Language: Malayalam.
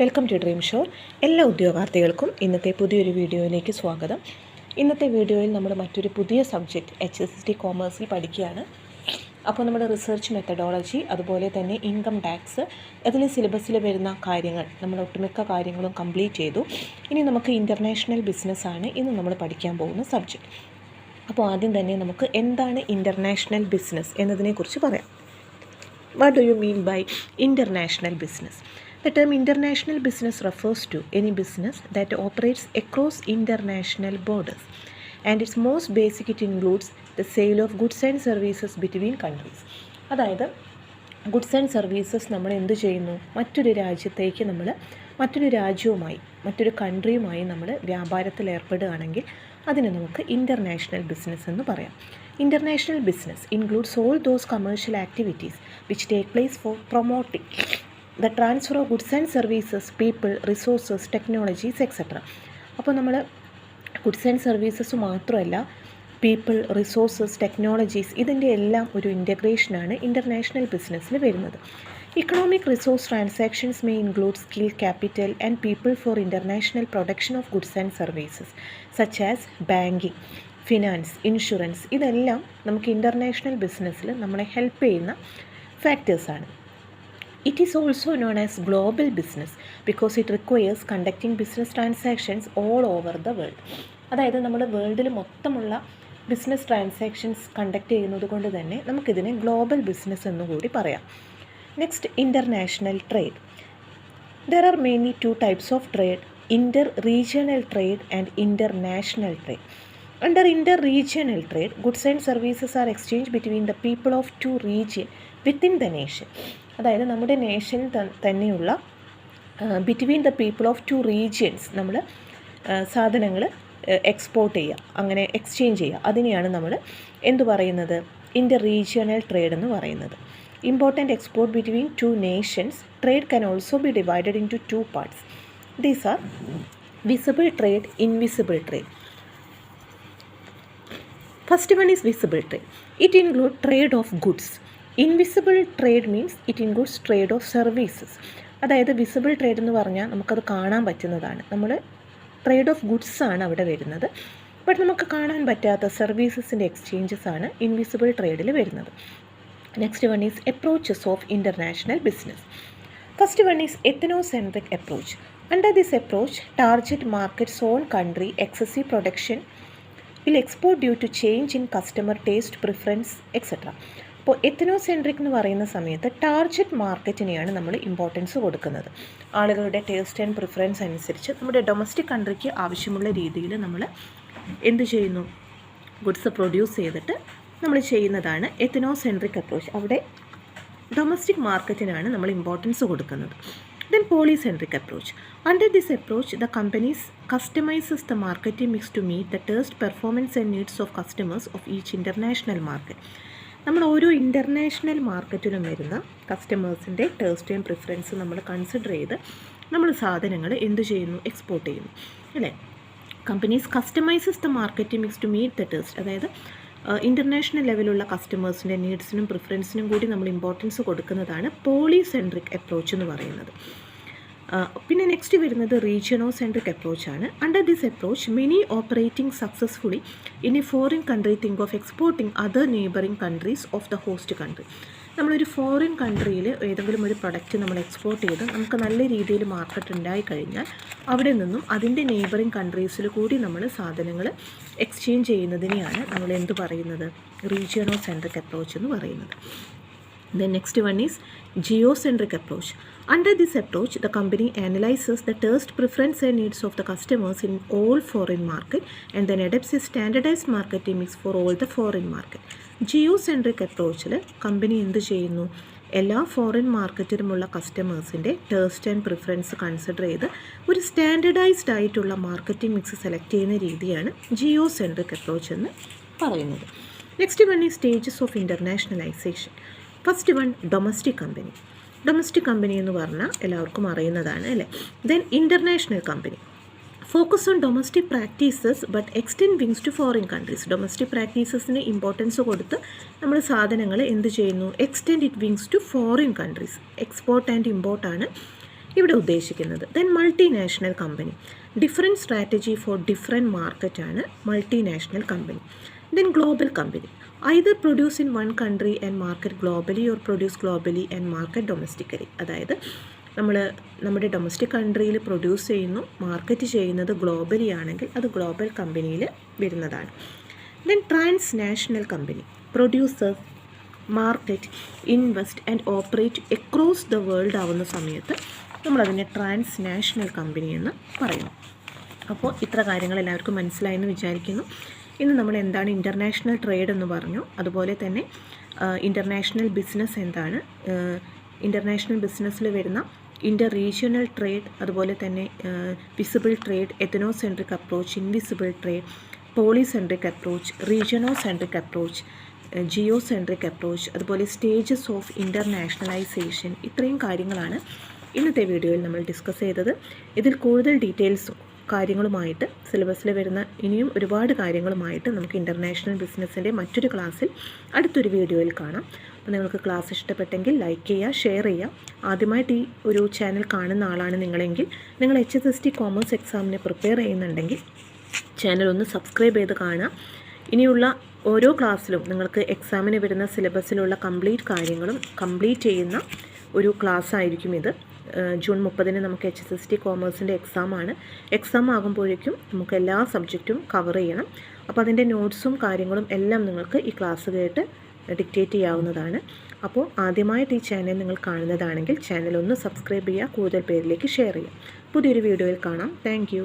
Welcome to dream show. എല്ലാ ഉദ്യോഗാർത്ഥികൾക്കും ഇന്നത്തെ പുതിയൊരു വീഡിയോയിലേക്ക് സ്വാഗതം. ഇന്നത്തെ വീഡിയോയിൽ നമ്മൾ മറ്റൊരു പുതിയ സബ്ജക്റ്റ് HST കോമേഴ്സിൽ പഠിക്കുകയാണ്. അപ്പോൾ നമ്മുടെ റിസർച്ച് മെത്തഡോളജി, അതുപോലെ തന്നെ ഇൻകം ടാക്സ്, അതിൽ സിലബസിൽ വരുന്ന കാര്യങ്ങൾ നമ്മൾ ഒട്ടുമിക്ക കാര്യങ്ങളും കംപ്ലീറ്റ് ചെയ്തു. ഇനി നമുക്ക് ഇൻ്റർനാഷണൽ ബിസിനസ്സാണ് ഇന്ന് നമ്മൾ പഠിക്കാൻ പോകുന്ന സബ്ജക്റ്റ്. അപ്പോൾ ആദ്യം തന്നെ നമുക്ക് എന്താണ് ഇൻ്റർനാഷണൽ ബിസിനസ് എന്നതിനെക്കുറിച്ച് പറയാം. What do you mean by international business? The term international business refers to any business that operates across international borders, and its most basic it includes the sale of goods and services between countries. അതായത് ഗുഡ്സ് ആൻഡ് സർവീസസ് നമ്മൾ എന്ത് ചെയ്യുന്നു, മറ്റൊരു രാജ്യത്തേക്ക് നമ്മൾ മറ്റൊരു രാജ്യവുമായി മറ്റൊരു കൺട്രിയുമായി നമ്മൾ വ്യാപാരത്തിൽ ഏർപ്പെടുകയാണെങ്കിൽ അതിനെ നമുക്ക് ഇൻ്റർനാഷണൽ ബിസിനസ് എന്ന് പറയാം. International business includes all those commercial activities which take place for promoting the transfer of goods and services, people, resources, technologies, etc. അപ്പോൾ നമ്മൾ ഗുഡ്സ് ആൻഡ് സർവീസസ് മാത്രമല്ല, പീപ്പിൾ, റിസോഴ്സസ്, ടെക്നോളജീസ്, ഇതിൻ്റെ എല്ലാം ഒരു ഇൻ്റഗ്രേഷനാണ് ഇൻ്റർനാഷണൽ ബിസിനസ്സിൽ വരുന്നത്. Economic resource transactions may include skill capital and people for international production of goods and services, such as banking, finance, insurance, ഇതെല്ലാം നമുക്ക് ഇൻ്റർനാഷണൽ ബിസിനസ്സിൽ നമ്മളെ ഹെൽപ്പ് ചെയ്യുന്ന ഫാക്ടേഴ്സാണ്. It is also known as global business because it requires conducting business transactions all over the world. അതായത് നമ്മുടെ വേൾഡിൽ മൊത്തമുള്ള ബിസിനസ് ട്രാൻസാക്ഷൻസ് കണ്ടക്ട് ചെയ്യുന്നത് കൊണ്ട് തന്നെ നമുക്കിതിനെ ഗ്ലോബൽ ബിസിനസ് എന്നുകൂടി പറയാം. Next, international trade. There are mainly two types of trade: Inter regional trade and international trade. Under inter-regional trade, goods and services are exchanged between the people of two regions within the nation. അതായത് നമ്മുടെ നേഷനിൽ തന്നെയുള്ള between the people of two regions നമ്മൾ സാധനങ്ങൾ എക്സ്പോർട്ട് ചെയ്യുക, അങ്ങനെ എക്സ്ചേഞ്ച് ചെയ്യുക, അതിനെയാണ് നമ്മൾ എന്തു പറയുന്നത്, ഇൻ്റർ റീജിയണൽ ട്രേഡ് എന്ന് പറയുന്നത്. Important export between two nations. Trade can also be divided into two parts. These are visible trade, invisible trade. First one is visible trade. It includes trade of goods. Invisible trade means it includes trade of services. അതായത് വിസിബിൾ ട്രേഡ് എന്ന് പറഞ്ഞാൽ നമുക്കത് കാണാൻ പറ്റുന്നതാണ്. നമ്മൾ ട്രേഡ് ഓഫ് ഗുഡ്സ് ആണ് അവിടെ വരുന്നത്. ബട്ട് നമുക്ക് കാണാൻ പറ്റാത്ത സർവീസസിൻ്റെ എക്സ്ചേഞ്ചസ് ആണ് ഇൻവിസിബിൾ ട്രേഡിൽ വരുന്നത്. Next one is approaches of international business. First one is ethnocentric approach. Under this approach, target markets own country excessive production will export due to change in customer taste, preference, etc. അപ്പോൾ എത്നോസെൻട്രിക് എന്ന് പറയുന്ന സമയത്ത് ടാർഗറ്റ് മാർക്കറ്റിനെയാണ് നമ്മൾ ഇമ്പോർട്ടൻസ് കൊടുക്കുന്നത്. ആളുകളുടെ ടേസ്റ്റ് ആൻഡ് പ്രിഫറൻസ് അനുസരിച്ച് നമ്മുടെ ഡൊമസ്റ്റിക് കൺട്രിക്ക് ആവശ്യമുള്ള രീതിയിൽ നമ്മൾ എന്ത് ചെയ്യുന്നു, ഗുഡ്സ് പ്രൊഡ്യൂസ് ചെയ്തിട്ട് നമ്മൾ ചെയ്യുന്നതാണ് എത്നോസെൻട്രിക് അപ്രോച്ച്. അവിടെ ഡൊമസ്റ്റിക് മാർക്കറ്റിനാണ് നമ്മൾ ഇമ്പോർട്ടൻസ് കൊടുക്കുന്നത്. Then polycentric approach. Under this approach, the companies customizes the marketing mix to meet the taste, performance and needs of customers of each international market. നമ്മൾ ഓരോ ഇൻ്റർനാഷണൽ മാർക്കറ്റിലും വരുന്ന കസ്റ്റമേഴ്സിൻ്റെ ടേസ്റ്റ് ആൻഡ് പ്രിഫറൻസ് നമ്മൾ കൺസിഡർ ചെയ്ത് നമ്മൾ സാധനങ്ങൾ എന്ത് ചെയ്യുന്നു, എക്സ്പോർട്ട് ചെയ്യുന്നു, അല്ലേ. Companies customises the marketing mix to meet the taste. അതായത് ഇൻ്റർനാഷണൽ ലെവലുള്ള കസ്റ്റമേഴ്സിൻ്റെ നീഡ്സിനും പ്രിഫറൻസിനും കൂടി നമ്മൾ ഇമ്പോർട്ടൻസ് കൊടുക്കുന്നതാണ് പോളിസെൻട്രിക് അപ്രോച്ച് എന്ന് പറയുന്നത്. പിന്നെ നെക്സ്റ്റ് വരുന്നത് റീജിയണോസെൻട്രിക് അപ്രോച്ചാണ്. Under this approach, many operating successfully in a foreign country think of exporting other neighbouring countries of the host country. നമ്മളൊരു ഫോറിൻ കൺട്രിയിൽ ഏതെങ്കിലും ഒരു പ്രൊഡക്റ്റ് നമ്മൾ എക്സ്പോർട്ട് ചെയ്ത് നമുക്ക് നല്ല രീതിയിൽ മാർക്കറ്റ് ഉണ്ടായി കഴിഞ്ഞാൽ അവിടെ നിന്നും അതിൻ്റെ നെയ്ബറിംഗ് കൺട്രീസിൽ കൂടി നമ്മൾ സാധനങ്ങൾ എക്സ്ചേഞ്ച് ചെയ്യുന്നതിനെയാണ് നമ്മൾ എന്ത് പറയുന്നത്, റീജിയണോസെൻട്രിക് അപ്രോച്ച് എന്ന് പറയുന്നത്. Then next one is geocentric approach. Under this approach, the company analyzes the taste, preference and needs of the customers in all foreign market and then adopts a standardized marketing mix for all the foreign market. Geocentric approachൽ കമ്പനി എന്ത് ചെയ്യുന്നു, എല്ലാ ഫോറിൻ മാർക്കറ്റിലുമുള്ള കസ്റ്റമേഴ്സിൻ്റെ ടേസ്റ്റ് ആൻഡ് പ്രിഫറൻസ് കൺസിഡർ ചെയ്ത് ഒരു സ്റ്റാൻഡർഡൈസ്ഡ് ആയിട്ടുള്ള മാർക്കറ്റിംഗ് മിക്സ് സെലക്ട് ചെയ്യുന്ന രീതിയാണ് ജിയോസെൻട്രിക് അപ്രോച്ച് എന്ന് പറയുന്നത്. നെക്സ്റ്റ് വൺ ഈ stages of internationalisation. First one, domestic company. Domestic company എന്ന് പറഞ്ഞാൽ എല്ലാവർക്കും അറിയുന്നതാണ്, അല്ലേ. Then international company. Focus on domestic practices but extend wings to foreign countries. Domestic പ്രാക്ടീസസിന് ഇമ്പോർട്ടൻസ് കൊടുത്ത് നമ്മൾ സാധനങ്ങൾ എന്ത് ചെയ്യുന്നു, extend it wings to foreign countries. Export and ഇമ്പോർട്ടാണ് ഇവിടെ ഉദ്ദേശിക്കുന്നത്. Then multinational company, different strategy for different മാർക്കറ്റാണ് multinational company. Then global company, either produce in one country and market globally or produce globally and market domestically. അതായത് നമ്മുടെ ഡൊമസ്റ്റിക് കൺട്രിയിൽ പ്രൊഡ്യൂസ് ചെയ്യുന്നു, മാർക്കറ്റ് ചെയ്യുന്നത് ഗ്ലോബലി ആണെങ്കിൽ അത് ഗ്ലോബൽ കമ്പനിയിൽ വരുന്നതാണ്. Then transnational company, producers, market, invest and operate across the world ആവുന്ന സമയത്ത് നമ്മളതിനെ ട്രാൻസ്നാഷണൽ കമ്പനി എന്ന് പറയുന്നു. അപ്പോൾ ഇത്ര കാര്യങ്ങൾ എല്ലാവർക്കും മനസ്സിലായെന്ന് വിചാരിക്കുന്നു. ഇന്ന് നമ്മൾ എന്താണ് ഇൻ്റർനാഷണൽ ട്രേഡ് എന്ന് പറഞ്ഞു, അതുപോലെ തന്നെ ഇൻ്റർനാഷണൽ ബിസിനസ് എന്താണ്, ഇൻ്റർനാഷണൽ ബിസിനസ്സിൽ വരുന്ന ഇൻ്റർ റീജിയണൽ ട്രേഡ്, അതുപോലെ തന്നെ visible trade, ethnocentric approach, invisible trade, polycentric approach, regionocentric approach, geocentric approach, അതുപോലെ സ്റ്റേജസ് ഓഫ് ഇൻ്റർനാഷണലൈസേഷൻ, ഇത്രയും കാര്യങ്ങളാണ് ഇന്നത്തെ വീഡിയോയിൽ നമ്മൾ ഡിസ്കസ് ചെയ്തത്. ഇതിൽ കൂടുതൽ ഡീറ്റെയിൽസും കാര്യങ്ങളുമായിട്ട് സിലബസിൽ വരുന്ന ഇനിയും ഒരുപാട് കാര്യങ്ങളുമായിട്ട് നമുക്ക് ഇൻ്റർനാഷണൽ ബിസിനസ്സിൻ്റെ മറ്റൊരു ക്ലാസ്സിൽ അടുത്തൊരു വീഡിയോയിൽ കാണാം. അപ്പോൾ നിങ്ങൾക്ക് ക്ലാസ് ഇഷ്ടപ്പെട്ടെങ്കിൽ ലൈക്ക് ചെയ്യുക, ഷെയർ ചെയ്യുക. ആദ്യമായിട്ട് ഈ ഒരു ചാനൽ കാണുന്ന ആളാണ് നിങ്ങളെങ്കിൽ, നിങ്ങൾ HSST കോമേഴ്സ് എക്സാമിന് പ്രിപ്പയർ ചെയ്യുന്നുണ്ടെങ്കിൽ ചാനൽ ഒന്ന് സബ്സ്ക്രൈബ് ചെയ്ത് കാണുക. ഇനിയുള്ള ഓരോ ക്ലാസ്സിലും നിങ്ങൾക്ക് എക്സാമിന് വരുന്ന സിലബസിലുള്ള കംപ്ലീറ്റ് കാര്യങ്ങളും കംപ്ലീറ്റ് ചെയ്യുന്ന ഒരു ക്ലാസ് ആയിരിക്കും ഇത്. ജൂൺ 30 നമുക്ക് HSST കോമേഴ്സിൻ്റെ എക്സാമാണ്. എക്സാം ആകുമ്പോഴേക്കും നമുക്ക് എല്ലാ സബ്ജക്റ്റും കവർ ചെയ്യണം. അപ്പോൾ അതിൻ്റെ നോട്ട്സും കാര്യങ്ങളും എല്ലാം നിങ്ങൾക്ക് ഈ ക്ലാസ് കേട്ട് ഡിക്റ്റേറ്റ് ചെയ്യാവുന്നതാണ്. അപ്പോൾ ആദ്യമായിട്ട് ഈ ചാനൽ നിങ്ങൾ കാണുന്നതാണെങ്കിൽ ചാനൽ ഒന്ന് സബ്സ്ക്രൈബ് ചെയ്യുക, കൂടുതൽ പേരിലേക്ക് ഷെയർ ചെയ്യുക. പുതിയൊരു വീഡിയോയിൽ കാണാം. താങ്ക്